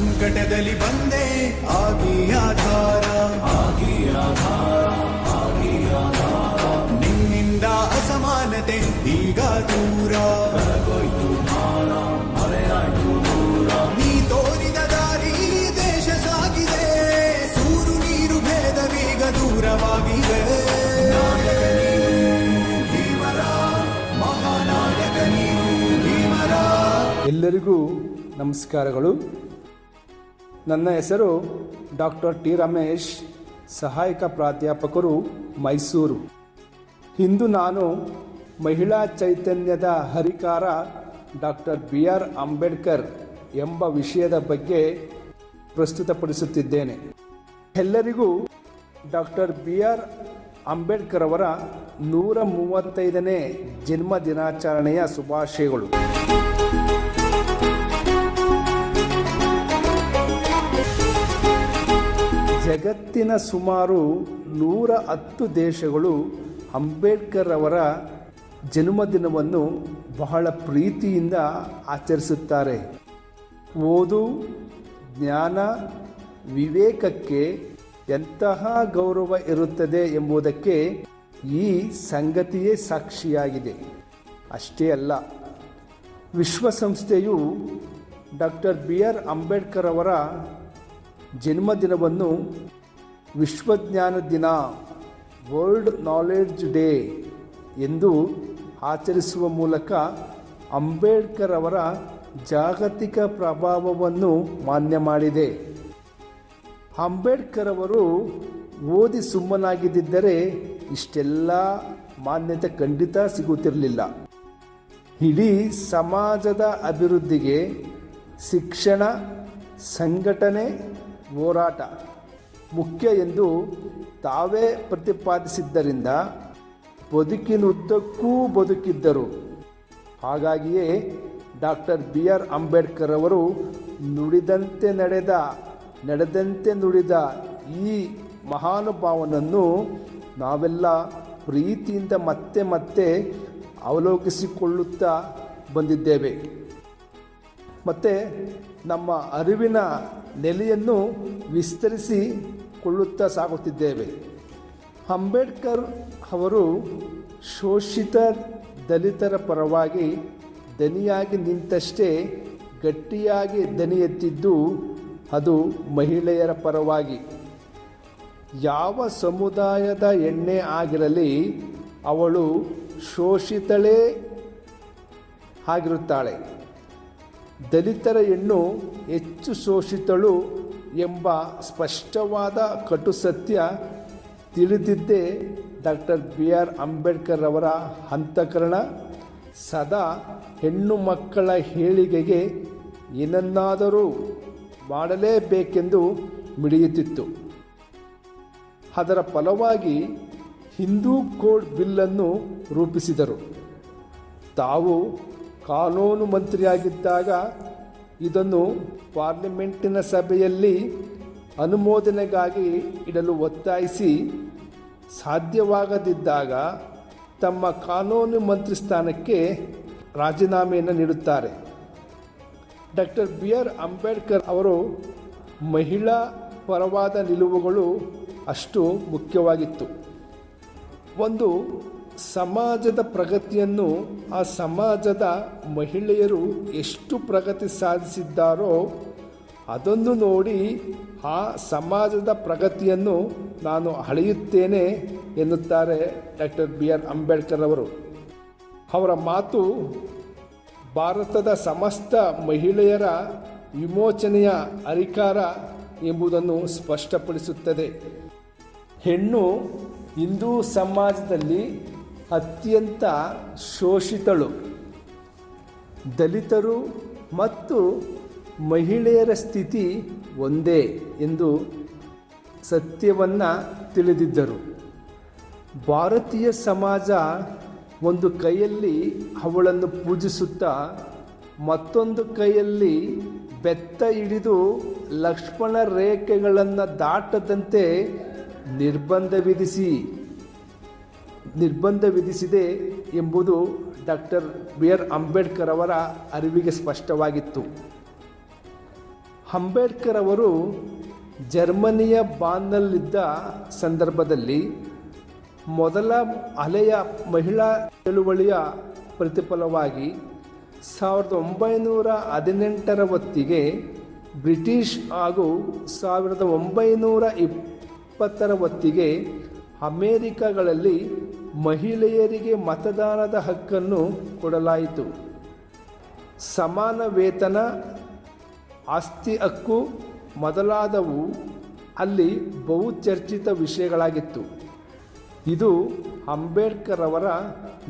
ಸಂಕಟದಲ್ಲಿ ಬಂದೆ ಆಗಿ ಆಧಾರ, ಆಗಿ ಆಧಾರ, ಆಗಿ ಆಧಾರ. ನಿನ್ನಿಂದ ಅಸಮಾನತೆ ಈಗ ದೂರ, ಕರಗೋಯ್ತು ಭಾರ, ಮರೆಯಾಯ್ತು ದೂರ. ನೀ ತೋರಿದ ದಾರಿ ದೇಶ ಸಾಗಿದೆ, ಸೂರು ನೀರು ಭೇದವೀಗ ದೂರವಾಗಿದೆ. ನಾಯಕ ನೀನು ಭೀಮರ, ಮಹಾನಾಯಕ ನೀನು ಭೀಮರ. ಎಲ್ಲರಿಗೂ ನಮಸ್ಕಾರಗಳು. ನನ್ನ ಹೆಸರು ಡಾಕ್ಟರ್ ಟಿ ರಮೇಶ್, ಸಹಾಯಕ ಪ್ರಾಧ್ಯಾಪಕರು, ಮೈಸೂರು. ಇಂದು ನಾನು ಮಹಿಳಾ ಚೈತನ್ಯದ ಹರಿಕಾರ ಡಾಕ್ಟರ್ BR ಅಂಬೇಡ್ಕರ್ ಎಂಬ ವಿಷಯದ ಬಗ್ಗೆ ಪ್ರಸ್ತುತಪಡಿಸುತ್ತಿದ್ದೇನೆ. ಎಲ್ಲರಿಗೂ ಡಾಕ್ಟರ್ BR ಅಂಬೇಡ್ಕರ್ ಅವರ 135ನೇ ಜನ್ಮ ದಿನಾಚರಣೆಯ ಶುಭಾಶಯಗಳು. ಜಗತ್ತಿನ ಸುಮಾರು 110 ದೇಶಗಳು ಅಂಬೇಡ್ಕರ್ ಅವರ ಜನ್ಮದಿನವನ್ನು ಬಹಳ ಪ್ರೀತಿಯಿಂದ ಆಚರಿಸುತ್ತಾರೆ. ಓದು, ಜ್ಞಾನ, ವಿವೇಕಕ್ಕೆ ಎಂತಹ ಗೌರವ ಇರುತ್ತದೆ ಎಂಬುದಕ್ಕೆ ಈ ಸಂಗತಿಯೇ ಸಾಕ್ಷಿಯಾಗಿದೆ. ಅಷ್ಟೇ ಅಲ್ಲ, ವಿಶ್ವಸಂಸ್ಥೆಯು ಡಾಕ್ಟರ್ BR ಅಂಬೇಡ್ಕರ್ ಅವರ ಜನ್ಮದಿನವನ್ನು ವಿಶ್ವಜ್ಞಾನ ದಿನ, ವರ್ಲ್ಡ್ ನಾಲೆಡ್ಜ್ ಡೇ ಎಂದು ಆಚರಿಸುವ ಮೂಲಕ ಅಂಬೇಡ್ಕರ್ ಅವರ ಜಾಗತಿಕ ಪ್ರಭಾವವನ್ನು ಮಾನ್ಯ ಮಾಡಿದೆ. ಅಂಬೇಡ್ಕರ್ ಅವರು ಓದಿ ಸುಮ್ಮನಾಗಿದ್ದರೆ ಇಷ್ಟೆಲ್ಲ ಮಾನ್ಯತೆ ಖಂಡಿತ ಸಿಗುತ್ತಿರಲಿಲ್ಲ. ಇಡೀ ಸಮಾಜದ ಅಭಿವೃದ್ಧಿಗೆ ಶಿಕ್ಷಣ, ಸಂಘಟನೆ, ಹೋರಾಟ ಮುಖ್ಯ ಎಂದು ತಾವೇ ಪ್ರತಿಪಾದಿಸಿದ್ದರಿಂದ ಬದುಕಿನುದ್ದಕ್ಕೂ ಬದುಕಿದ್ದರು. ಹಾಗಾಗಿಯೇ ಡಾಕ್ಟರ್ BR ಅಂಬೇಡ್ಕರ್ ಅವರು ನುಡಿದಂತೆ ನಡೆದಂತೆ ನುಡಿದ ಈ ಮಹಾನುಭಾವನನ್ನು ನಾವೆಲ್ಲ ಪ್ರೀತಿಯಿಂದ ಮತ್ತೆ ಮತ್ತೆ ಅವಲೋಕಿಸಿಕೊಳ್ಳುತ್ತಾ ಬಂದಿದ್ದೇವೆ. ಮತ್ತು ನಮ್ಮ ಅರಿವಿನ ನೆಲೆಯನ್ನು ವಿಸ್ತರಿಸಿಕೊಳ್ಳುತ್ತಾ ಸಾಗುತ್ತಿದ್ದೇವೆ. ಅಂಬೇಡ್ಕರ್ ಅವರು ಶೋಷಿತ ದಲಿತರ ಪರವಾಗಿ ದನಿಯಾಗಿ ನಿಂತಷ್ಟೇ ಗಟ್ಟಿಯಾಗಿ ದನಿ ಎತ್ತಿದ್ದು ಅದು ಮಹಿಳೆಯರ ಪರವಾಗಿ. ಯಾವ ಸಮುದಾಯದ ಹೆಣ್ಣೇ ಆಗಿರಲಿ, ಅವಳು ಶೋಷಿತಳೇ ಆಗಿರುತ್ತಾಳೆ. ದಲಿತರ ಹೆಣ್ಣು ಹೆಚ್ಚು ಶೋಷಿತಳು ಎಂಬ ಸ್ಪಷ್ಟವಾದ ಕಟು ಸತ್ಯ ತಿಳಿದಿದ್ದೇ ಡಾಕ್ಟರ್ BR ಅಂಬೇಡ್ಕರ್ ಅವರ ಅಂತಃಕರಣ ಸದಾ ಹೆಣ್ಣು ಮಕ್ಕಳ ಏಳಿಗೆಗೆ ಏನನ್ನಾದರೂ ಮಾಡಲೇಬೇಕೆಂದು ಮಿಡಿಯುತ್ತಿತ್ತು. ಅದರ ಫಲವಾಗಿ ಹಿಂದೂ ಕೋಡ್ ಬಿಲ್ಲನ್ನು ರೂಪಿಸಿದರು. ತಾವು ಕಾನೂನು ಮಂತ್ರಿಯಾಗಿದ್ದಾಗ ಇದನ್ನು ಪಾರ್ಲಿಮೆಂಟಿನ ಸಭೆಯಲ್ಲಿ ಅನುಮೋದನೆಗಾಗಿ ಇಡಲು ಒತ್ತಾಯಿಸಿ ಸಾಧ್ಯವಾಗದಿದ್ದಾಗ ತಮ್ಮ ಕಾನೂನು ಮಂತ್ರಿ ಸ್ಥಾನಕ್ಕೆ ರಾಜೀನಾಮೆಯನ್ನು ನೀಡುತ್ತಾರೆ. ಡಾಕ್ಟರ್ BR ಅಂಬೇಡ್ಕರ್ ಅವರು ಮಹಿಳಾ ಪರವಾದ ನಿಲುವುಗಳು ಅಷ್ಟು ಮುಖ್ಯವಾಗಿತ್ತು. ಒಂದು ಸಮಾಜದ ಪ್ರಗತಿಯನ್ನು ಆ ಸಮಾಜದ ಮಹಿಳೆಯರು ಎಷ್ಟು ಪ್ರಗತಿ ಸಾಧಿಸಿದ್ದಾರೋ ಅದನ್ನು ನೋಡಿ ಆ ಸಮಾಜದ ಪ್ರಗತಿಯನ್ನು ನಾನು ಅಳೆಯುತ್ತೇನೆ ಎನ್ನುತ್ತಾರೆ ಡಾಕ್ಟರ್ BR ಅಂಬೇಡ್ಕರ್ ಅವರು. ಅವರ ಮಾತು ಭಾರತದ ಸಮಸ್ತ ಮಹಿಳೆಯರ ವಿಮೋಚನೆಯ ಹರಿಕಾರ ಎಂಬುದನ್ನು ಸ್ಪಷ್ಟಪಡಿಸುತ್ತದೆ. ಹೆಣ್ಣು ಹಿಂದೂ ಸಮಾಜದಲ್ಲಿ ಅತ್ಯಂತ ಶೋಷಿತಳು. ದಲಿತರು ಮತ್ತು ಮಹಿಳೆಯರ ಸ್ಥಿತಿ ಒಂದೇ ಎಂದು ಸತ್ಯವನ್ನು ತಿಳಿದಿದ್ದರು. ಭಾರತೀಯ ಸಮಾಜ ಒಂದು ಕೈಯಲ್ಲಿ ಅವಳನ್ನು ಪೂಜಿಸುತ್ತಾ ಮತ್ತೊಂದು ಕೈಯಲ್ಲಿ ಬೆತ್ತ ಹಿಡಿದು ಲಕ್ಷ್ಮಣ ರೇಖೆಗಳನ್ನು ದಾಟದಂತೆ ನಿರ್ಬಂಧ ವಿಧಿಸಿದೆ ಎಂಬುದು ಡಾಕ್ಟರ್ BR ಅಂಬೇಡ್ಕರ್ ಅವರ ಅರಿವಿಗೆ ಸ್ಪಷ್ಟವಾಗಿತ್ತು. ಅಂಬೇಡ್ಕರ್ ಅವರು ಜರ್ಮನಿಯ ಬಾನ್ನಲ್ಲಿದ್ದ ಸಂದರ್ಭದಲ್ಲಿ ಮೊದಲ ಅಲೆಯ ಮಹಿಳಾ ಚಳುವಳಿಯ ಪ್ರತಿಫಲವಾಗಿ 1918ರ ಹೊತ್ತಿಗೆ ಬ್ರಿಟಿಷ್ ಹಾಗೂ 1920ರ ಹೊತ್ತಿಗೆ ಅಮೇರಿಕಾಗಳಲ್ಲಿ ಮಹಿಳೆಯರಿಗೆ ಮತದಾನದ ಹಕ್ಕನ್ನು ಕೊಡಲಾಯಿತು. ಸಮಾನ ವೇತನ, ಆಸ್ತಿ ಹಕ್ಕು ಮೊದಲಾದವು ಅಲ್ಲಿ ಬಹುಚರ್ಚಿತ ವಿಷಯಗಳಾಗಿತ್ತು. ಇದು ಅಂಬೇಡ್ಕರ್ ಅವರ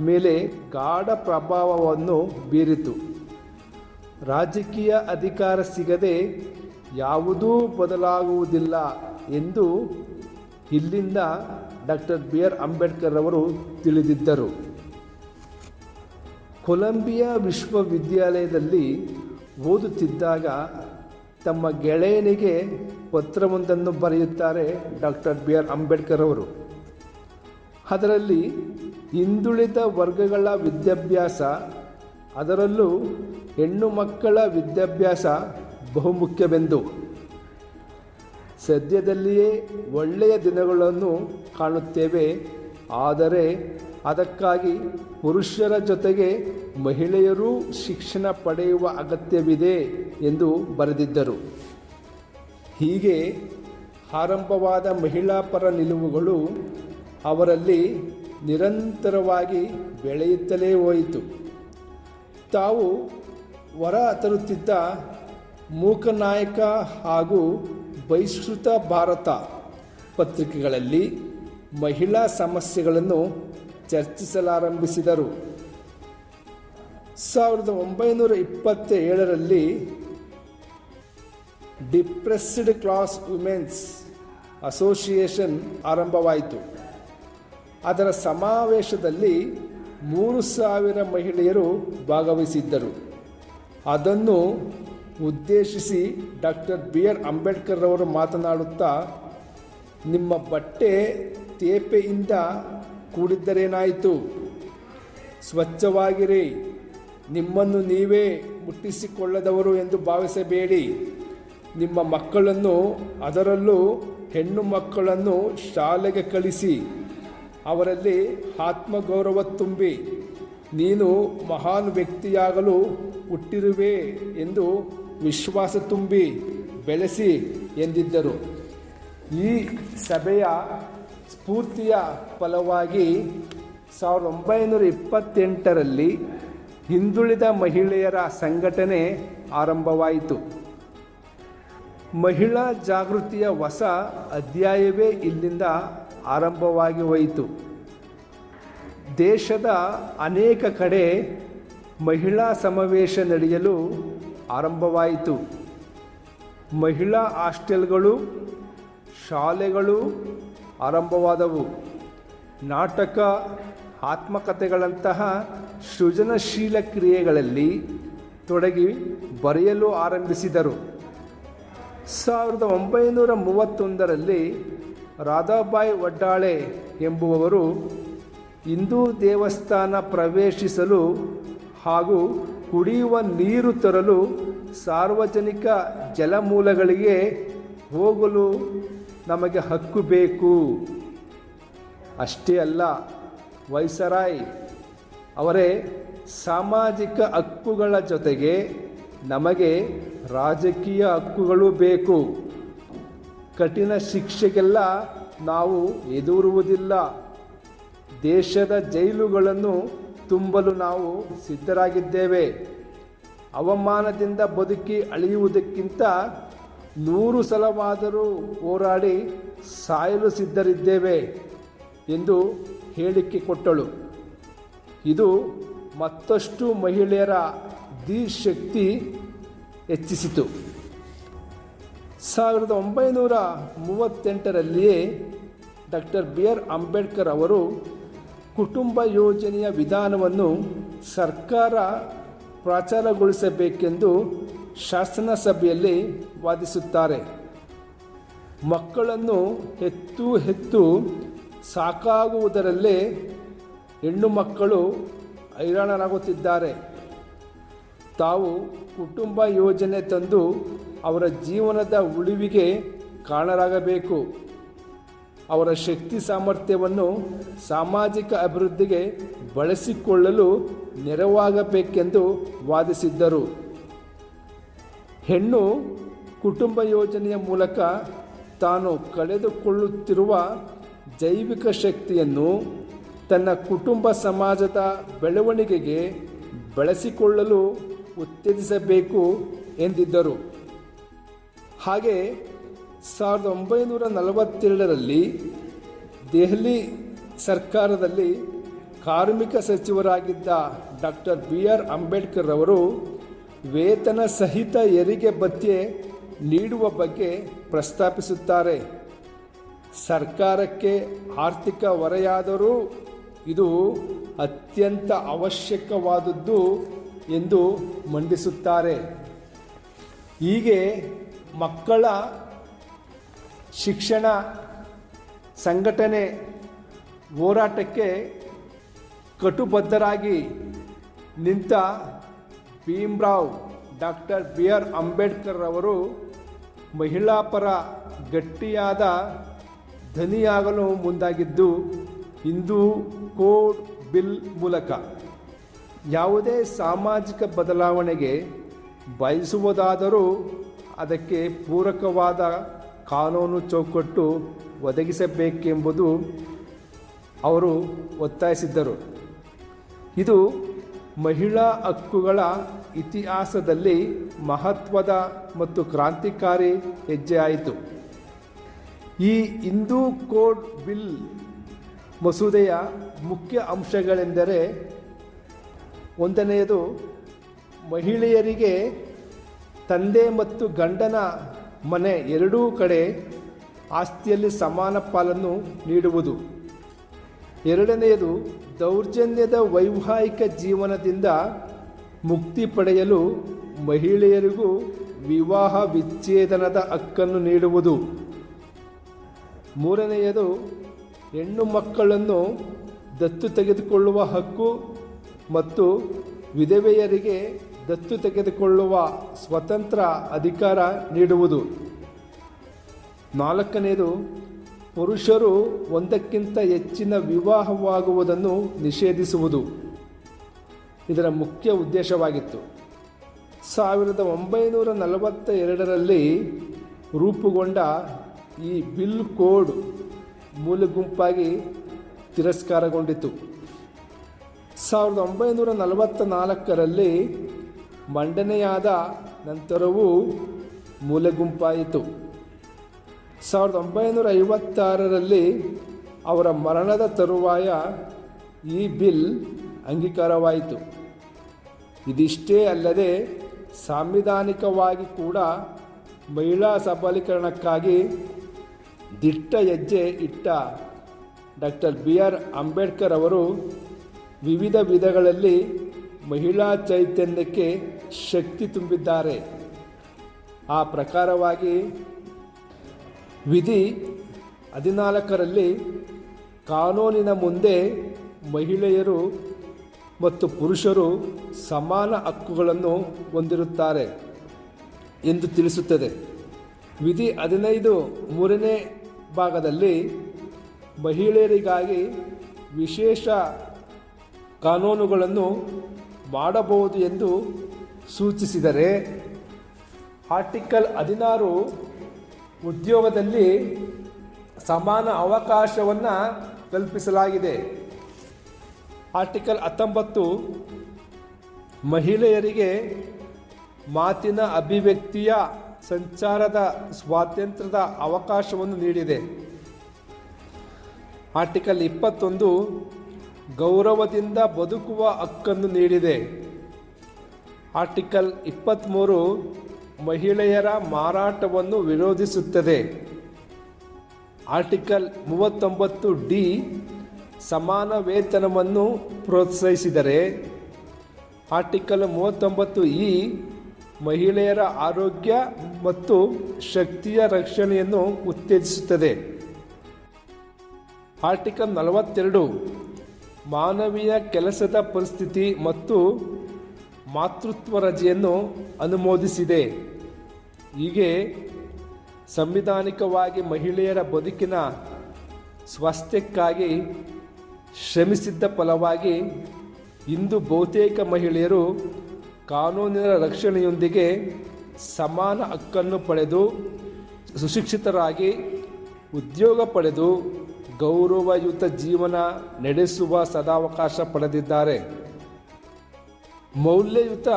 ಮೇಲೆ ಗಾಢ ಪ್ರಭಾವವನ್ನು ಬೀರಿತು. ರಾಜಕೀಯ ಅಧಿಕಾರ ಸಿಗದೆ ಯಾವುದೂ ಬದಲಾಗುವುದಿಲ್ಲ ಎಂದು ಇಲ್ಲಿಂದ ಡಾಕ್ಟರ್ ಬಿ ಆರ್ ಅಂಬೇಡ್ಕರ್ ಅವರು ತಿಳಿದಿದ್ದರು. ಕೊಲಂಬಿಯಾ ವಿಶ್ವವಿದ್ಯಾಲಯದಲ್ಲಿ ಓದುತ್ತಿದ್ದಾಗ ತಮ್ಮ ಗೆಳೆಯನಿಗೆ ಪತ್ರವೊಂದನ್ನು ಬರೆಯುತ್ತಾರೆ ಡಾಕ್ಟರ್ ಬಿ ಆರ್ ಅಂಬೇಡ್ಕರ್ ಅವರು. ಅದರಲ್ಲಿ ಹಿಂದುಳಿದ ವರ್ಗಗಳ ವಿದ್ಯಾಭ್ಯಾಸ, ಅದರಲ್ಲೂ ಹೆಣ್ಣು ಮಕ್ಕಳ ವಿದ್ಯಾಭ್ಯಾಸ ಬಹುಮುಖ್ಯವೆಂದು, ಸದ್ಯದಲ್ಲಿಯೇ ಒಳ್ಳೆಯ ದಿನಗಳನ್ನು ಕಾಣುತ್ತೇವೆ, ಆದರೆ ಅದಕ್ಕಾಗಿ ಪುರುಷರ ಜೊತೆಗೆ ಮಹಿಳೆಯರೂ ಶಿಕ್ಷಣ ಪಡೆಯುವ ಅಗತ್ಯವಿದೆ ಎಂದು ಬರೆದಿದ್ದರು. ಹೀಗೆ ಆರಂಭವಾದ ಮಹಿಳಾ ಪರ ನಿಲುವುಗಳು ಅವರಲ್ಲಿ ನಿರಂತರವಾಗಿ ಬೆಳೆಯುತ್ತಲೇ ಹೋಯಿತು. ತಾವು ಹೊರ ತರುತ್ತಿದ್ದ ಮೂಕನಾಯಕ ಹಾಗೂ ಬಹಿಷ್ಕೃತ ಭಾರತ ಪತ್ರಿಕೆಗಳಲ್ಲಿ ಮಹಿಳಾ ಸಮಸ್ಯೆಗಳನ್ನು ಚರ್ಚಿಸಲಾರಂಭಿಸಿದರು. 1927ರಲ್ಲಿ ಡಿಪ್ರೆಸ್ಡ್ ಕ್ಲಾಸ್ ವುಮೆನ್ಸ್ ಅಸೋಸಿಯೇಷನ್ ಆರಂಭವಾಯಿತು. ಅದರ ಸಮಾವೇಶದಲ್ಲಿ 3,000 ಮಹಿಳೆಯರು ಭಾಗವಹಿಸಿದ್ದರು. ಅದನ್ನು ಉದ್ದೇಶಿಸಿ ಡಾಕ್ಟರ್ ಬಿ ಆರ್ ಅಂಬೇಡ್ಕರ್ ಅವರು ಮಾತನಾಡುತ್ತಾ, ನಿಮ್ಮ ಬಟ್ಟೆ ತೇಪೆಯಿಂದ ಕೂಡಿದ್ದರೇನಾಯಿತು, ಸ್ವಚ್ಛವಾಗಿರಿ, ನಿಮ್ಮನ್ನು ನೀವೇ ಮುಟ್ಟಿಸಿಕೊಳ್ಳದವರು ಎಂದು ಭಾವಿಸಬೇಡಿ, ನಿಮ್ಮ ಮಕ್ಕಳನ್ನು, ಅದರಲ್ಲೂ ಹೆಣ್ಣು ಮಕ್ಕಳನ್ನು ಶಾಲೆಗೆ ಕಳಿಸಿ ಅವರಲ್ಲಿ ಆತ್ಮಗೌರವ ತುಂಬಿ, ನೀನು ಮಹಾನ್ ವ್ಯಕ್ತಿಯಾಗಲು ಹುಟ್ಟಿರುವೆ ಎಂದು ವಿಶ್ವಾಸ ತುಂಬಿ ಬೆಳೆಸಿ ಎಂದಿದ್ದರು. ಈ ಸಭೆಯ ಸ್ಫೂರ್ತಿಯ ಫಲವಾಗಿ 1928ರಲ್ಲಿ ಹಿಂದುಳಿದ ಮಹಿಳೆಯರ ಸಂಘಟನೆ ಆರಂಭವಾಯಿತು. ಮಹಿಳಾ ಜಾಗೃತಿಯ ಹೊಸ ಅಧ್ಯಾಯವೇ ಇಲ್ಲಿಂದ ಆರಂಭವಾಗಿ ಹೋಯಿತು. ದೇಶದ ಅನೇಕ ಕಡೆ ಮಹಿಳಾ ಸಮಾವೇಶ ನಡೆಯಲು ಆರಂಭವಾಯಿತು. ಮಹಿಳಾ ಹಾಸ್ಟೆಲ್ಗಳು, ಶಾಲೆಗಳು ಆರಂಭವಾದವು. ನಾಟಕ, ಆತ್ಮಕಥೆಗಳಂತಹ ಸೃಜನಶೀಲ ಕ್ರಿಯೆಗಳಲ್ಲಿ ತೊಡಗಿ ಬರೆಯಲು ಆರಂಭಿಸಿದರು. 1931ರಲ್ಲಿ ರಾಧಾಬಾಯಿ ವಡ್ಡಾಳೆ ಎಂಬುವವರು ಹಿಂದೂ ದೇವಸ್ಥಾನ ಪ್ರವೇಶಿಸಲು ಹಾಗೂ ಕುಡಿಯುವ ನೀರು ತರಲು ಸಾರ್ವಜನಿಕ ಜಲಮೂಲಗಳಿಗೆ ಹೋಗಲು ನಮಗೆ ಹಕ್ಕು ಬೇಕು, ಅಷ್ಟೇ ಅಲ್ಲ, ವೈಸರಾಯ್ ಅವರೇ ಸಾಮಾಜಿಕ ಹಕ್ಕುಗಳ ಜೊತೆಗೆ ನಮಗೆ ರಾಜಕೀಯ ಹಕ್ಕುಗಳು ಬೇಕು, ಕಠಿಣ ಶಿಕ್ಷೆಗೆಲ್ಲ ನಾವು ಎದುರುವುದಿಲ್ಲ, ದೇಶದ ಜೈಲುಗಳನ್ನು ತುಂಬಲು ನಾವು ಸಿದ್ಧರಾಗಿದ್ದೇವೆ, ಅವಮಾನದಿಂದ ಬದುಕಿ ಅಳಿಯುವುದಕ್ಕಿಂತ 100 ಸಲವಾದರೂ ಹೋರಾಡಿ ಸಾಯಲು ಸಿದ್ಧರಿದ್ದೇವೆ ಎಂದು ಹೇಳಿಕೆ ಕೊಟ್ಟಳು. ಇದು ಮತ್ತಷ್ಟು ಮಹಿಳೆಯರ ಶಕ್ತಿ ಹೆಚ್ಚಿಸಿತು. 1938ರಲ್ಲಿಯೇ ಡಾಕ್ಟರ್ ಬಿ ಆರ್ ಅಂಬೇಡ್ಕರ್ ಅವರು ಕುಟುಂಬ ಯೋಜನೆಯ ವಿಧಾನವನ್ನು ಸರ್ಕಾರ ಪ್ರಚಾರಗೊಳಿಸಬೇಕೆಂದು ಶಾಸನ ಸಭೆಯಲ್ಲಿ ವಾದಿಸುತ್ತಾರೆ. ಮಕ್ಕಳನ್ನು ಹೆತ್ತು ಸಾಕಾಗುವುದರಲ್ಲೇ ಹೆಣ್ಣು ಮಕ್ಕಳು ಹೈರಾಣರಾಗುತ್ತಿದ್ದಾರೆ. ತಾವು ಕುಟುಂಬ ಯೋಜನೆ ತಂದು ಅವರ ಜೀವನದ ಉಳಿವಿಗೆ ಕಾರಣರಾಗಬೇಕು. ಅವರ ಶಕ್ತಿ ಸಾಮರ್ಥ್ಯವನ್ನು ಸಾಮಾಜಿಕ ಅಭಿವೃದ್ಧಿಗೆ ಬಳಸಿಕೊಳ್ಳಲು ನೆರವಾಗಬೇಕೆಂದು ವಾದಿಸಿದ್ದರು. ಹೆಣ್ಣು ಕುಟುಂಬ ಯೋಜನೆಯ ಮೂಲಕ ತಾನು ಕಳೆದುಕೊಳ್ಳುತ್ತಿರುವ ಜೈವಿಕ ಶಕ್ತಿಯನ್ನು ತನ್ನ ಕುಟುಂಬ ಸಮಾಜದ ಬೆಳವಣಿಗೆಗೆ ಬಳಸಿಕೊಳ್ಳಲು ಉತ್ತೇಜಿಸಬೇಕು ಎಂದಿದ್ದರು. ಹಾಗೆ 1942ರಲ್ಲಿ ದೆಹಲಿ ಸರ್ಕಾರದಲ್ಲಿ ಕಾರ್ಮಿಕ ಸಚಿವರಾಗಿದ್ದ ಡಾಕ್ಟರ್ BR ಅಂಬೇಡ್ಕರ್ ಅವರು ವೇತನ ಸಹಿತ ಹೆರಿಗೆ ಭತ್ಯೆ ನೀಡುವ ಬಗ್ಗೆ ಪ್ರಸ್ತಾಪಿಸುತ್ತಾರೆ. ಸರ್ಕಾರಕ್ಕೆ ಆರ್ಥಿಕ ಹೊರೆಯಾದರೂ ಇದು ಅತ್ಯಂತ ಅವಶ್ಯಕವಾದದ್ದು ಎಂದು ಮಂಡಿಸುತ್ತಾರೆ. ಹೀಗೆ ಮಕ್ಕಳ ಶಿಕ್ಷಣ ಸಂಘಟನೆ ಹೋರಾಟಕ್ಕೆ ಕಟುಬದ್ಧರಾಗಿ ನಿಂತ ಭೀಮ್ರಾವ್ ಡಾಕ್ಟರ್ BR ಅಂಬೇಡ್ಕರ್ ಅವರು ಮಹಿಳಾ ಪರ ಗಟ್ಟಿಯಾದ ಧ್ವನಿಯಾಗಲು ಮುಂದಾಗಿದ್ದು ಹಿಂದೂ ಕೋಡ್ ಬಿಲ್ ಮೂಲಕ. ಯಾವುದೇ ಸಾಮಾಜಿಕ ಬದಲಾವಣೆಗೆ ಬಯಸುವುದಾದರೂ ಅದಕ್ಕೆ ಪೂರಕವಾದ ಕಾನೂನು ಚೌಕಟ್ಟು ಒದಗಿಸಬೇಕೆಂಬುದು ಅವರು ಒತ್ತಾಯಿಸಿದ್ದರು. ಇದು ಮಹಿಳಾ ಹಕ್ಕುಗಳ ಇತಿಹಾಸದಲ್ಲಿ ಮಹತ್ವದ ಮತ್ತು ಕ್ರಾಂತಿಕಾರಿ ಹೆಜ್ಜೆಯಾಯಿತು. ಈ ಹಿಂದೂ ಕೋಡ್ ಬಿಲ್ ಮಸೂದೆಯ ಮುಖ್ಯ ಅಂಶಗಳೆಂದರೆ, ಒಂದನೆಯದು ಮಹಿಳೆಯರಿಗೆ ತಂದೆ ಮತ್ತು ಗಂಡನ ಮನೆ ಎರಡೂ ಕಡೆ ಆಸ್ತಿಯಲ್ಲಿ ಸಮಾನ ಪಾಲನ್ನು ನೀಡುವುದು. ಎರಡನೆಯದು ದೌರ್ಜನ್ಯದ ವೈವಾಹಿಕ ಜೀವನದಿಂದ ಮುಕ್ತಿ ಪಡೆಯಲು ಮಹಿಳೆಯರಿಗೂ ವಿವಾಹ ವಿಚ್ಛೇದನದ ಹಕ್ಕನ್ನು ನೀಡುವುದು. ಮೂರನೆಯದು ಹೆಣ್ಣು ಮಕ್ಕಳನ್ನು ದತ್ತು ತೆಗೆದುಕೊಳ್ಳುವ ಹಕ್ಕು ಮತ್ತು ವಿಧವೆಯರಿಗೆ ದತ್ತು ತೆಗೆದುಕೊಳ್ಳುವ ಸ್ವತಂತ್ರ ಅಧಿಕಾರ ನೀಡುವುದು. ನಾಲ್ಕನೆಯದು ಪುರುಷರು ಒಂದಕ್ಕಿಂತ ಹೆಚ್ಚಿನ ವಿವಾಹವಾಗುವುದನ್ನು ನಿಷೇಧಿಸುವುದು ಇದರ ಮುಖ್ಯ ಉದ್ದೇಶವಾಗಿತ್ತು. 1942ರಲ್ಲಿ ರೂಪುಗೊಂಡ ಈ ಬಿಲ್ ಕೋಡ್ ಮೂಲಗುಂಪಾಗಿ ತಿರಸ್ಕಾರಗೊಂಡಿತು. 1944ರಲ್ಲಿ ಮಂಡನೆಯಾದ ನಂತರವೂ ಮೂಲಗುಂಪಾಯಿತು. 1956ರಲ್ಲಿ ಅವರ ಮರಣದ ತರುವಾಯ ಈ ಬಿಲ್ ಅಂಗೀಕಾರವಾಯಿತು. ಇದಿಷ್ಟೇ ಅಲ್ಲದೆ ಸಾಂವಿಧಾನಿಕವಾಗಿ ಕೂಡ ಮಹಿಳಾ ಸಬಲೀಕರಣಕ್ಕಾಗಿ ದಿಟ್ಟ ಹೆಜ್ಜೆ ಇಟ್ಟ ಡಾಕ್ಟರ್ BR ಅಂಬೇಡ್ಕರ್ ಅವರು ವಿವಿಧ ವಿಧಗಳಲ್ಲಿ ಮಹಿಳಾ ಚೈತನ್ಯಕ್ಕೆ ಶಕ್ತಿ ತುಂಬಿದ್ದಾರೆ. ಆ ಪ್ರಕಾರವಾಗಿ ವಿಧಿ 14ರಲ್ಲಿ ಕಾನೂನಿನ ಮುಂದೆ ಮಹಿಳೆಯರು ಮತ್ತು ಪುರುಷರು ಸಮಾನ ಹಕ್ಕುಗಳನ್ನು ಹೊಂದಿರುತ್ತಾರೆ ಎಂದು ತಿಳಿಸುತ್ತದೆ. ವಿಧಿ 15 ಮೂರನೇ ಭಾಗದಲ್ಲಿ ಮಹಿಳೆಯರಿಗಾಗಿ ವಿಶೇಷ ಕಾನೂನುಗಳನ್ನು ಮಾಡಬಹುದು ಎಂದು ಸೂಚಿಸಿದರೆ, ಆರ್ಟಿಕಲ್ 16 ಉದ್ಯೋಗದಲ್ಲಿ ಸಮಾನ ಅವಕಾಶವನ್ನು ಕಲ್ಪಿಸಲಾಗಿದೆ. ಆರ್ಟಿಕಲ್ 19 ಮಹಿಳೆಯರಿಗೆ ಮಾತಿನ ಅಭಿವ್ಯಕ್ತಿಯ ಸಂಚಾರದ ಸ್ವಾತಂತ್ರ್ಯದ ಅವಕಾಶವನ್ನು ನೀಡಿದೆ. ಆರ್ಟಿಕಲ್ 21 ಗೌರವದಿಂದ ಬದುಕುವ ಹಕ್ಕನ್ನು ನೀಡಿದೆ. ಆರ್ಟಿಕಲ್ 23 ಮಹಿಳೆಯರ ಮಾರಾಟವನ್ನು ವಿರೋಧಿಸುತ್ತದೆ. ಆರ್ಟಿಕಲ್ 39D ಸಮಾನ ವೇತನವನ್ನು ಪ್ರೋತ್ಸಾಹಿಸಿದರೆ, ಆರ್ಟಿಕಲ್ 39E ಮಹಿಳೆಯರ ಆರೋಗ್ಯ ಮತ್ತು ಶಕ್ತಿಯ ರಕ್ಷಣೆಯನ್ನು ಉತ್ತೇಜಿಸುತ್ತದೆ. ಆರ್ಟಿಕಲ್ 42 ಮಾನವೀಯ ಕೆಲಸದ ಪರಿಸ್ಥಿತಿ ಮತ್ತು ಮಾತೃತ್ವ ರಜೆಯನ್ನು ಅನುಮೋದಿಸಿದೆ. ಹೀಗೆ ಸಂವಿಧಾನಿಕವಾಗಿ ಮಹಿಳೆಯರ ಬದುಕಿನ ಸ್ವಾಸ್ಥ್ಯಕ್ಕಾಗಿ ಶ್ರಮಿಸಿದ್ದ ಫಲವಾಗಿ ಇಂದು ಬಹುತೇಕ ಮಹಿಳೆಯರು ಕಾನೂನಿನ ರಕ್ಷಣೆಯೊಂದಿಗೆ ಸಮಾನ ಹಕ್ಕನ್ನು ಪಡೆದು ಸುಶಿಕ್ಷಿತರಾಗಿ ಉದ್ಯೋಗ ಪಡೆದು ಗೌರವಯುತ ಜೀವನ ನಡೆಸುವ ಸದಾವಕಾಶ ಪಡೆದಿದ್ದಾರೆ. ಮೌಲ್ಯಯುತ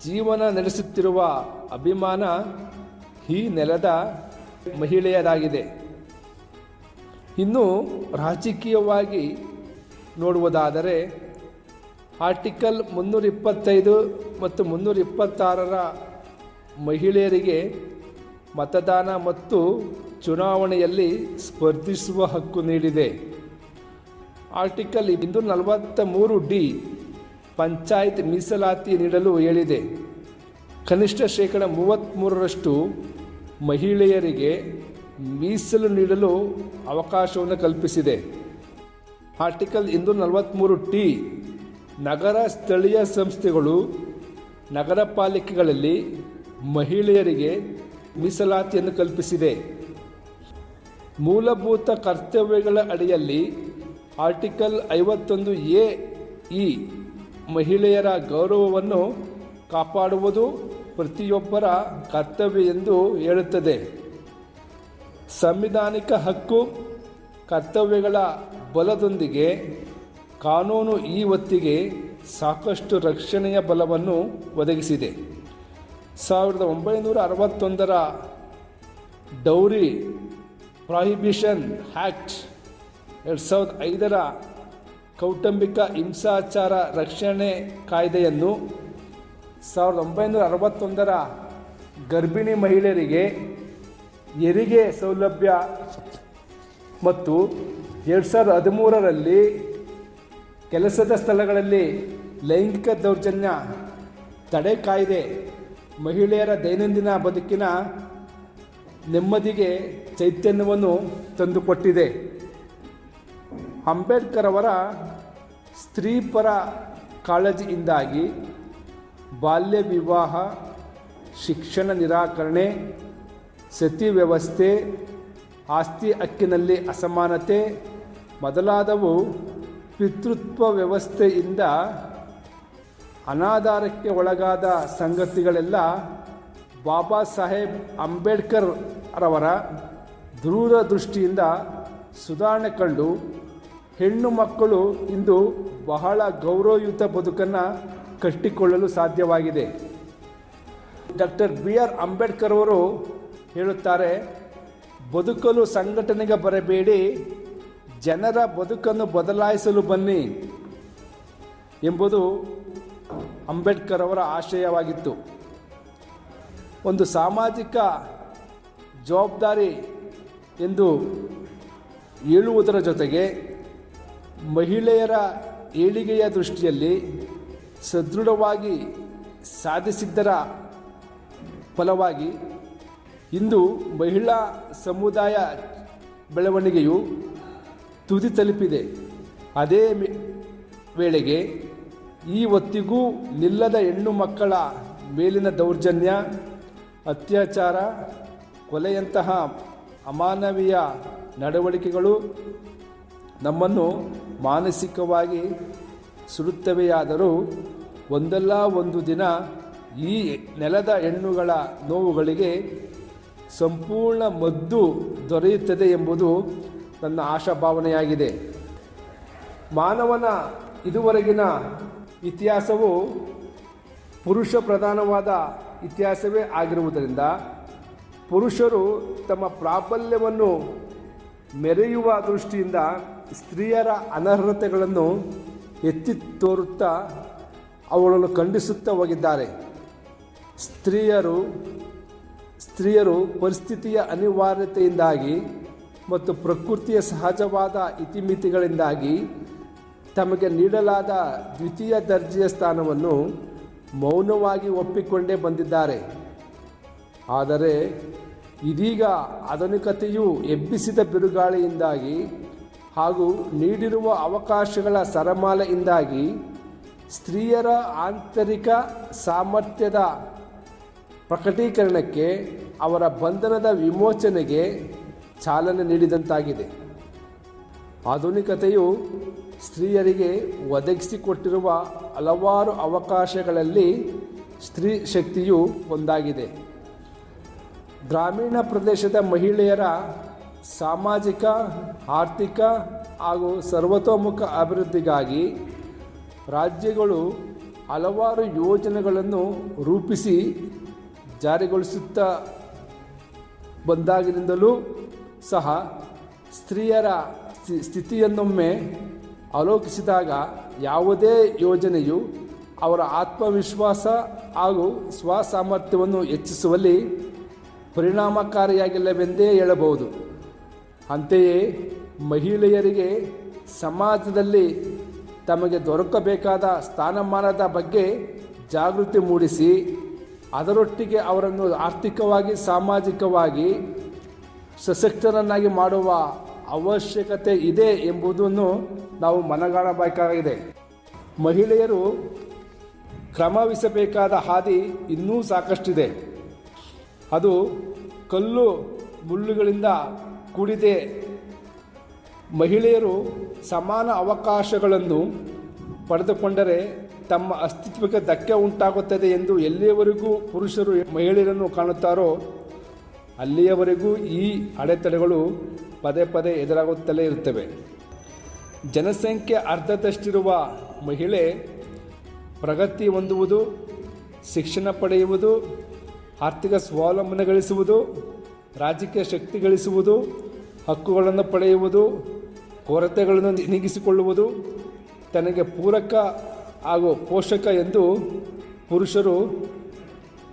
ಜೀವನ ನಡೆಸುತ್ತಿರುವ ಅಭಿಮಾನ ಈ ನೆಲದ ಮಹಿಳೆಯರಾಗಿದೆ. ಇನ್ನು ರಾಜಕೀಯವಾಗಿ ನೋಡುವುದಾದರೆ ಆರ್ಟಿಕಲ್ 325 ಮತ್ತು 326 ಮಹಿಳೆಯರಿಗೆ ಮತದಾನ ಮತ್ತು ಚುನಾವಣೆಯಲ್ಲಿ ಸ್ಪರ್ಧಿಸುವ ಹಕ್ಕು ನೀಡಿದೆ. ಆರ್ಟಿಕಲ್ 243D ಪಂಚಾಯತ್ ಮೀಸಲಾತಿ ನೀಡಲು ಹೇಳಿದೆ. ಕನಿಷ್ಠ ಶೇಕಡ 33ರಷ್ಟು ಮಹಿಳೆಯರಿಗೆ ಮೀಸಲು ನೀಡಲು ಅವಕಾಶವನ್ನು ಕಲ್ಪಿಸಿದೆ. ಆರ್ಟಿಕಲ್ 243T ನಗರ ಸ್ಥಳೀಯ ಸಂಸ್ಥೆಗಳು ನಗರ ಪಾಲಿಕೆಗಳಲ್ಲಿ ಮಹಿಳೆಯರಿಗೆ ಮೀಸಲಾತಿಯನ್ನು ಕಲ್ಪಿಸಿದೆ. ಮೂಲಭೂತ ಕರ್ತವ್ಯಗಳ ಅಡಿಯಲ್ಲಿ ಆರ್ಟಿಕಲ್ 51A ಮಹಿಳೆಯರ ಗೌರವವನ್ನು ಕಾಪಾಡುವುದು ಪ್ರತಿಯೊಬ್ಬರ ಕರ್ತವ್ಯ ಎಂದು ಹೇಳುತ್ತದೆ. ಸಂವಿಧಾನಿಕ ಹಕ್ಕು ಕರ್ತವ್ಯಗಳ ಬಲದೊಂದಿಗೆ ಕಾನೂನು ಈ ಹೊತ್ತಿಗೆ ಸಾಕಷ್ಟು ರಕ್ಷಣೆಯ ಬಲವನ್ನು ಒದಗಿಸಿದೆ. 1961 ಡೌರಿ ಪ್ರಾಹಿಬಿಷನ್ ಆ್ಯಕ್ಟ್, 2005 ಕೌಟುಂಬಿಕ ಹಿಂಸಾಚಾರ ರಕ್ಷಣೆ ಕಾಯ್ದೆಯನ್ನು, 1961 ಗರ್ಭಿಣಿ ಮಹಿಳೆಯರಿಗೆ ಹೆರಿಗೆ ಸೌಲಭ್ಯ ಮತ್ತು 2013 ಕೆಲಸದ ಸ್ಥಳಗಳಲ್ಲಿ ಲೈಂಗಿಕ ದೌರ್ಜನ್ಯ ತಡೆ ಕಾಯ್ದೆ ಮಹಿಳೆಯರ ದೈನಂದಿನ ಬದುಕಿನ ನೆಮ್ಮದಿಗೆ ಚೈತನ್ಯವನ್ನು ತಂದುಕೊಟ್ಟಿದೆ. ಅಂಬೇಡ್ಕರ್ ಅವರ ಸ್ತ್ರೀಪರ ಕಾಳಜಿಯಿಂದಾಗಿ ಬಾಲ್ಯ ವಿವಾಹ, ಶಿಕ್ಷಣ ನಿರಾಕರಣೆ, ಸತಿ ವ್ಯವಸ್ಥೆ, ಆಸ್ತಿ ಹಕ್ಕಿನಲ್ಲಿ ಅಸಮಾನತೆ ಮೊದಲಾದವು ಪಿತೃತ್ವ ವ್ಯವಸ್ಥೆಯಿಂದ ಅನಾಧಾರಕ್ಕೆ ಒಳಗಾದ ಸಂಗತಿಗಳೆಲ್ಲ ಬಾಬಾ ಸಾಹೇಬ್ ಅಂಬೇಡ್ಕರ್ ರವರ ದೂರದೃಷ್ಟಿಯಿಂದ ಸುಧಾರಣೆ ಕಂಡು ಹೆಣ್ಣು ಮಕ್ಕಳು ಇಂದು ಬಹಳ ಗೌರವಯುತ ಬದುಕನ್ನು ಕಟ್ಟಿಕೊಳ್ಳಲು ಸಾಧ್ಯವಾಗಿದೆ. ಡಾಕ್ಟರ್ BR ಅಂಬೇಡ್ಕರ್ ಅವರು ಹೇಳುತ್ತಾರೆ, ಬದುಕಲು ಸಂಘಟನೆಗೆ ಬರಬೇಡಿ, ಜನರ ಬದುಕನ್ನು ಬದಲಾಯಿಸಲು ಬನ್ನಿ ಎಂಬುದು ಅಂಬೇಡ್ಕರ್ ಅವರ ಆಶಯವಾಗಿತ್ತು. ಒಂದು ಸಾಮಾಜಿಕ ಜವಾಬ್ದಾರಿ ಎಂದು ಹೇಳುವುದರ ಜೊತೆಗೆ ಮಹಿಳೆಯರ ಏಳಿಗೆಯ ದೃಷ್ಟಿಯಲ್ಲಿ ಸದೃಢವಾಗಿ ಸಾಧಿಸಿದ್ದರ ಫಲವಾಗಿ ಇಂದು ಮಹಿಳಾ ಸಮುದಾಯ ಬೆಳವಣಿಗೆಯು ತುದಿ ತಲುಪಿದೆ. ಅದೇ ವೇಳೆಗೆ ಈ ಹೊತ್ತಿಗೂ ನಿಲ್ಲದ ಹೆಣ್ಣು ಮಕ್ಕಳ ಮೇಲಿನ ದೌರ್ಜನ್ಯ, ಅತ್ಯಾಚಾರ, ಕೊಲೆಯಂತಹ ಅಮಾನವೀಯ ನಡವಳಿಕೆಗಳು ನಮ್ಮನ್ನು ಮಾನಸಿಕವಾಗಿ ಸುಡುತ್ತವೆಯಾದರೂ ಒಂದಲ್ಲ ಒಂದು ದಿನ ಈ ನೆಲದ ಹೆಣ್ಣುಗಳ ನೋವುಗಳಿಗೆ ಸಂಪೂರ್ಣ ಮದ್ದು ದೊರೆಯುತ್ತದೆ ಎಂಬುದು ನನ್ನ ಆಶಾಭಾವನೆಯಾಗಿದೆ. ಮಾನವನ ಇದುವರೆಗಿನ ಇತಿಹಾಸವು ಪುರುಷ ಪ್ರಧಾನವಾದ ಇತಿಹಾಸವೇ ಆಗಿರುವುದರಿಂದ ಪುರುಷರು ತಮ್ಮ ಪ್ರಾಬಲ್ಯವನ್ನು ಮೆರೆಯುವ ದೃಷ್ಟಿಯಿಂದ ಸ್ತ್ರೀಯರ ಅನರ್ಹತೆಗಳನ್ನು ಎತ್ತಿ ತೋರುತ್ತಾ ಅವುಗಳನ್ನು ಖಂಡಿಸುತ್ತಾ ಹೋಗಿದ್ದಾರೆ. ಸ್ತ್ರೀಯರು ಪರಿಸ್ಥಿತಿಯ ಅನಿವಾರ್ಯತೆಯಿಂದಾಗಿ ಮತ್ತು ಪ್ರಕೃತಿಯ ಸಹಜವಾದ ಇತಿಮಿತಿಗಳಿಂದಾಗಿ ತಮಗೆ ನೀಡಲಾದ ದ್ವಿತೀಯ ದರ್ಜೆಯ ಸ್ಥಾನವನ್ನು ಮೌನವಾಗಿ ಒಪ್ಪಿಕೊಂಡೇ ಬಂದಿದ್ದಾರೆ. ಆದರೆ ಇದೀಗ ಆಧುನಿಕತೆಯು ಎಬ್ಬಿಸಿದ ಬಿರುಗಾಳಿಯಿಂದಾಗಿ ಹಾಗೂ ನೀಡಿರುವ ಅವಕಾಶಗಳ ಸರಮಾಲೆಯಿಂದಾಗಿ ಸ್ತ್ರೀಯರ ಆಂತರಿಕ ಸಾಮರ್ಥ್ಯದ ಪ್ರಕಟೀಕರಣಕ್ಕೆ, ಅವರ ಬಂಧನದ ವಿಮೋಚನೆಗೆ ಚಾಲನೆ ನೀಡಿದಂತಾಗಿದೆ. ಆಧುನಿಕತೆಯು ಸ್ತ್ರೀಯರಿಗೆ ಒದಗಿಸಿಕೊಟ್ಟಿರುವ ಹಲವಾರು ಅವಕಾಶಗಳಲ್ಲಿ ಸ್ತ್ರೀ ಶಕ್ತಿಯು ಒಂದಾಗಿದೆ. ಗ್ರಾಮೀಣ ಪ್ರದೇಶದ ಮಹಿಳೆಯರ ಸಾಮಾಜಿಕ, ಆರ್ಥಿಕ ಹಾಗೂ ಸರ್ವತೋಮುಖ ಅಭಿವೃದ್ಧಿಗಾಗಿ ರಾಜ್ಯಗಳು ಹಲವಾರು ಯೋಜನೆಗಳನ್ನು ರೂಪಿಸಿ ಜಾರಿಗೊಳಿಸುತ್ತಾ ಬಂದಾಗಿನಿಂದಲೂ ಸಹ ಸ್ತ್ರೀಯರ ಸ್ಥಿತಿಯನ್ನೊಮ್ಮೆ ಅವಲೋಕಿಸಿದಾಗ ಯಾವುದೇ ಯೋಜನೆಯು ಅವರ ಆತ್ಮವಿಶ್ವಾಸ ಹಾಗೂ ಸ್ವಸಾಮರ್ಥ್ಯವನ್ನು ಹೆಚ್ಚಿಸುವಲ್ಲಿ ಪರಿಣಾಮಕಾರಿಯಾಗಿಲ್ಲವೆಂದೇ ಹೇಳಬಹುದು. ಅಂತೆಯೇ ಮಹಿಳೆಯರಿಗೆ ಸಮಾಜದಲ್ಲಿ ತಮಗೆ ದೊರಕಬೇಕಾದ ಸ್ಥಾನಮಾನದ ಬಗ್ಗೆ ಜಾಗೃತಿ ಮೂಡಿಸಿ ಅದರೊಟ್ಟಿಗೆ ಅವರನ್ನು ಆರ್ಥಿಕವಾಗಿ, ಸಾಮಾಜಿಕವಾಗಿ ಸಶಕ್ತರನ್ನಾಗಿ ಮಾಡುವ ಅವಶ್ಯಕತೆ ಇದೆ ಎಂಬುದನ್ನು ನಾವು ಮನಗಾಣಬೇಕಾಗಿದೆ. ಮಹಿಳೆಯರು ಕ್ರಮವಹಿಸಬೇಕಾದ ಹಾದಿ ಇನ್ನೂ ಸಾಕಷ್ಟಿದೆ. ಅದು ಕಲ್ಲು ಮುಳ್ಳುಗಳಿಂದ ಕೂಡಿದೆ. ಮಹಿಳೆಯರು ಸಮಾನ ಅವಕಾಶಗಳನ್ನು ಪಡೆದುಕೊಂಡರೆ ತಮ್ಮ ಅಸ್ತಿತ್ವಕ್ಕೆ ಧಕ್ಕೆ ಉಂಟಾಗುತ್ತದೆ ಎಂದು ಎಲ್ಲಿಯವರೆಗೂ ಪುರುಷರು ಮಹಿಳೆಯರನ್ನು ಕಾಣುತ್ತಾರೋ ಅಲ್ಲಿಯವರೆಗೂ ಈ ಅಡೆತಡೆಗಳು ಪದೇ ಪದೇ ಎದುರಾಗುತ್ತಲೇ ಇರುತ್ತವೆ. ಜನಸಂಖ್ಯೆ ಅರ್ಧದಷ್ಟಿರುವ ಮಹಿಳೆ ಪ್ರಗತಿ ಹೊಂದುವುದು, ಶಿಕ್ಷಣ ಪಡೆಯುವುದು, ಆರ್ಥಿಕ ಸ್ವಾವಲಂಬನೆ ಗಳಿಸುವುದು, ರಾಜಕೀಯ ಶಕ್ತಿ ಗಳಿಸುವುದು, ಹಕ್ಕುಗಳನ್ನು ಪಡೆಯುವುದು, ಕೊರತೆಗಳನ್ನು ನೀಗಿಸಿಕೊಳ್ಳುವುದು, ತನಗೆ ಪೂರಕ ಹಾಗೂ ಪೋಷಕ ಎಂದು ಪುರುಷರು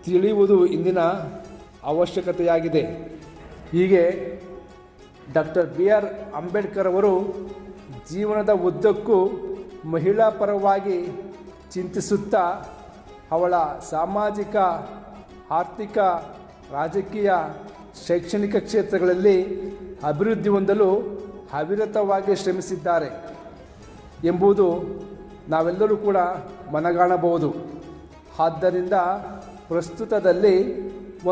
ತಿಳಿಯುವುದು ಇಂದಿನ ಅವಶ್ಯಕತೆಯಾಗಿದೆ. ಹೀಗೆ ಡಾಕ್ಟರ್ BR ಅಂಬೇಡ್ಕರ್ ಅವರು ಜೀವನದ ಉದ್ದಕ್ಕೂ ಮಹಿಳಾ ಪರವಾಗಿ ಚಿಂತಿಸುತ್ತಾ ಅವಳ ಸಾಮಾಜಿಕ, ಆರ್ಥಿಕ, ರಾಜಕೀಯ, ಶೈಕ್ಷಣಿಕ ಕ್ಷೇತ್ರಗಳಲ್ಲಿ ಅಭಿವೃದ್ಧಿ ಹೊಂದಲು ಅವಿರತವಾಗಿ ಶ್ರಮಿಸಿದ್ದಾರೆ ಎಂಬುದು ನಾವೆಲ್ಲರೂ ಕೂಡ ಮನಗಾಣಬಹುದು. ಆದ್ದರಿಂದ ಪ್ರಸ್ತುತದಲ್ಲಿ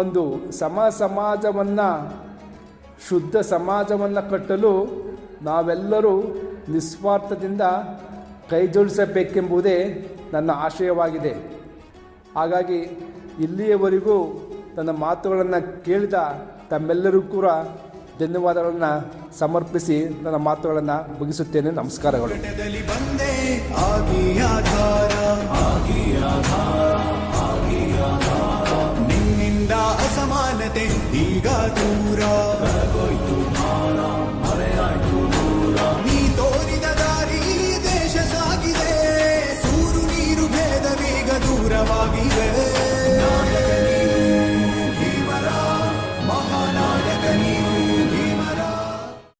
ಒಂದು ಸಮಾಜವನ್ನು, ಶುದ್ಧ ಸಮಾಜವನ್ನು ಕಟ್ಟಲು ನಾವೆಲ್ಲರೂ ನಿಸ್ವಾರ್ಥದಿಂದ ಕೈಜೋಡಿಸಬೇಕೆಂಬುದೇ ನನ್ನ ಆಶಯವಾಗಿದೆ. ಹಾಗಾಗಿ ಇಲ್ಲಿಯವರೆಗೂ ನನ್ನ ಮಾತುಗಳನ್ನು ಕೇಳಿದ ತಮ್ಮೆಲ್ಲರಿಗೂ ಕೂಡ ಧನ್ಯವಾದಗಳನ್ನು ಸಮರ್ಪಿಸಿ ನನ್ನ ಮಾತುಗಳನ್ನು ಮುಗಿಸುತ್ತೇನೆ. ನಮಸ್ಕಾರಗಳು. ಬಂದೆ ಆಗಿ ಆಧಾರ, ನಿನ್ನಿಂದ ಅಸಮಾನತೆ ಈಗ ದೂರ.